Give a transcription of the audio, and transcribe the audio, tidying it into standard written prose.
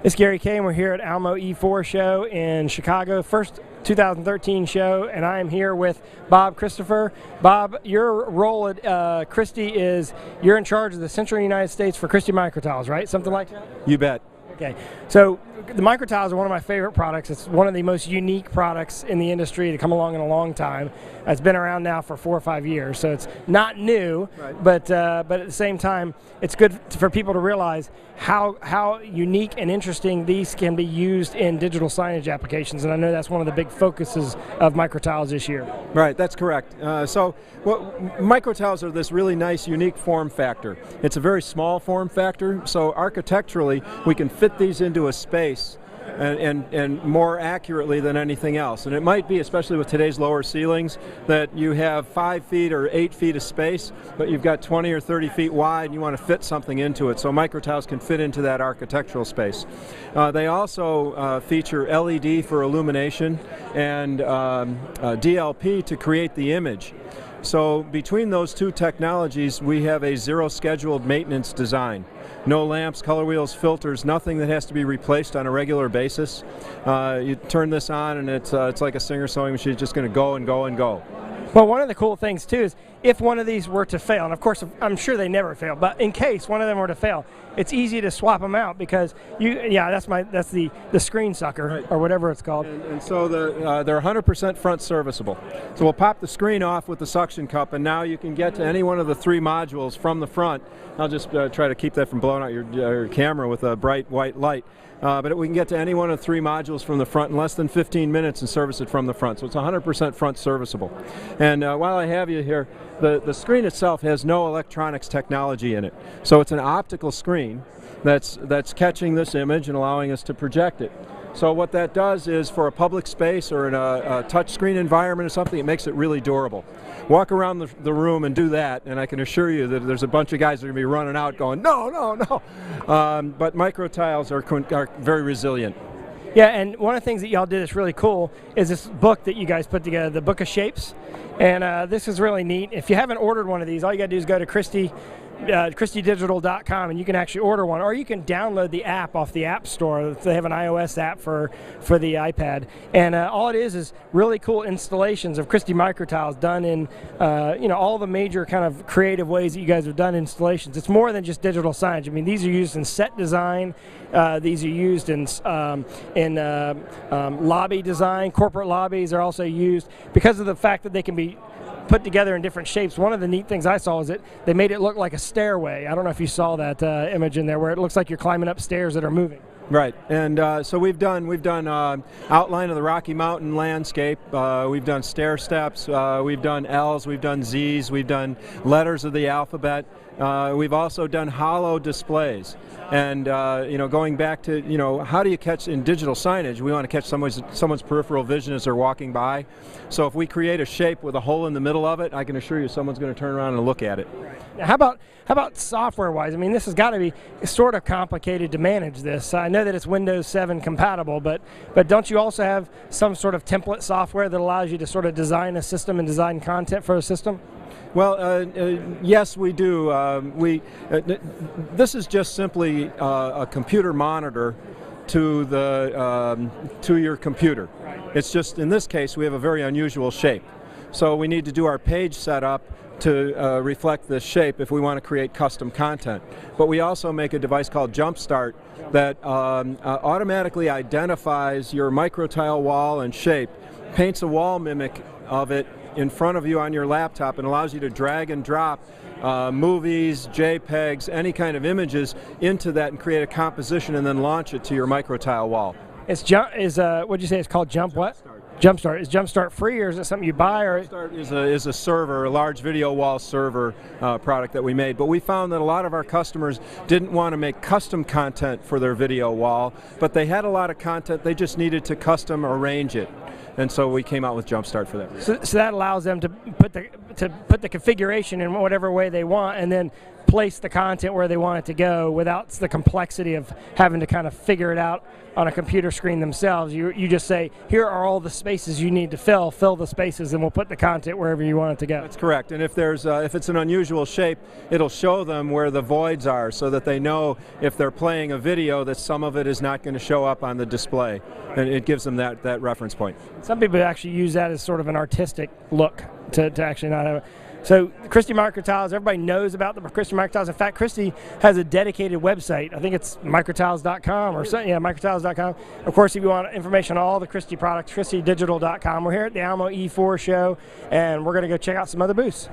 It's Gary Kayye, and we're here at Almo E4 show in Chicago, first 2013 show, and I am here with Bob Christopher. Bob, your role at Christie is you're in charge of the Central United States for Christie MicroTiles, right? Something like that? You bet. Okay, so the MicroTiles are one of my favorite products. It's one of the most unique products in the industry to come along in a long time. It's been around now for 4 or 5 years, so it's not new, right. but at the same time, it's good for people to realize how unique and interesting these can be used in digital signage applications, and I know that's one of the big focuses of MicroTiles this year. Right, that's correct. MicroTiles are this really nice, unique form factor. It's a very small form factor, so architecturally, we can fit these into a space and more accurately than anything else. And it might be, especially with today's lower ceilings, that you have 5 feet or 8 feet of space, but you've got 20 or 30 feet wide and you want to fit something into it. So MicroTiles can fit into that architectural space. They also feature LED for illumination and DLP to create the image. So between those two technologies, we have a zero scheduled maintenance design. No lamps, color wheels, filters, nothing that has to be replaced on a regular basis. You turn this on and it's like a Singer sewing machine. It's just going to go and go and go. Well, one of the cool things too is if one of these were to fail, and of course I'm sure they never fail, but in case one of them were to fail, it's easy to swap them out because that's the screen sucker, right, or whatever it's called. And so they're 100% front serviceable. So we'll pop the screen off with the suction cup, and now you can get to any one of the 3 modules from the front. I'll just try to keep that from blowing out your camera with a bright white light. But we can get to any one of the 3 modules from the front in less than 15 minutes and service it from the front. So it's 100% front serviceable. And while I have you here, the screen itself has no electronics technology in it. So it's an optical screen that's catching this image and allowing us to project it. So what that does is, for a public space or in a touch screen environment or something, it makes it really durable. Walk around the room and do that, and I can assure you that there's a bunch of guys that are going to be running out going, no, no, no. But MicroTiles are very resilient. Yeah, and one of the things that y'all did that's really cool is this book that you guys put together, the Book of Shapes. And this is really neat. If you haven't ordered one of these, all you got to do is go to christiedigital.com and you can actually order one, or you can download the app off the App Store. They have an iOS app for the iPad, and all it is really cool installations of Christie MicroTiles done in all the major kind of creative ways that you guys have done installations. It's more than just digital signage. I mean, these are used in set design. These are used in lobby design. Corporate lobbies are also used because of the fact that they can be put together in different shapes. One of the neat things I saw is that they made it look like a stairway. I don't know if you saw that image in there where it looks like you're climbing up stairs that are moving. Right, and so we've done outline of the Rocky Mountain landscape. We've done stair steps. We've done L's. We've done Z's. We've done letters of the alphabet. We've also done hollow displays. And going back to how do you catch in digital signage? We want to catch someone's peripheral vision as they're walking by. So if we create a shape with a hole in the middle of it, I can assure you someone's going to turn around and look at it. Now, how about software-wise? I mean, this has got to be sort of complicated to manage this. I know that it's Windows 7 compatible, but don't you also have some sort of template software that allows you to sort of design a system and design content for a system? Well, yes, we do. This is just simply a computer monitor to your computer. It's just, in this case, we have a very unusual shape. So we need to do our page setup to reflect this shape if we want to create custom content. But we also make a device called Jumpstart that automatically identifies your MicroTile wall and shape, paints a wall mimic of it in front of you on your laptop, and allows you to drag and drop movies, JPEGs, any kind of images into that and create a composition and then launch it to your MicroTile wall. What'd you say it's called? Jump what? Jumpstart. Is Jumpstart free, or is it something you buy? Or Jumpstart is a server, a large video wall server product that we made. But we found that a lot of our customers didn't want to make custom content for their video wall, but they had a lot of content, they just needed to custom arrange it. And so we came out with Jumpstart for that. So that allows them to put the configuration in whatever way they want, and then place the content where they want it to go without the complexity of having to kind of figure it out on a computer screen themselves. You just say, here are all the spaces you need to fill the spaces, and we'll put the content wherever you want it to go. That's correct. And if there's if it's an unusual shape, it'll show them where the voids are so that they know if they're playing a video that some of it is not going to show up on the display. And it gives them that reference point. Some people actually use that as sort of an artistic look to actually not have it. So Christie MicroTiles, everybody knows about the Christie MicroTiles. In fact, Christie has a dedicated website. I think it's microtiles.com or something. Yeah, microtiles.com. Of course, if you want information on all the Christie products, christiedigital.com. We're here at the Alamo E4 show, and we're going to go check out some other booths.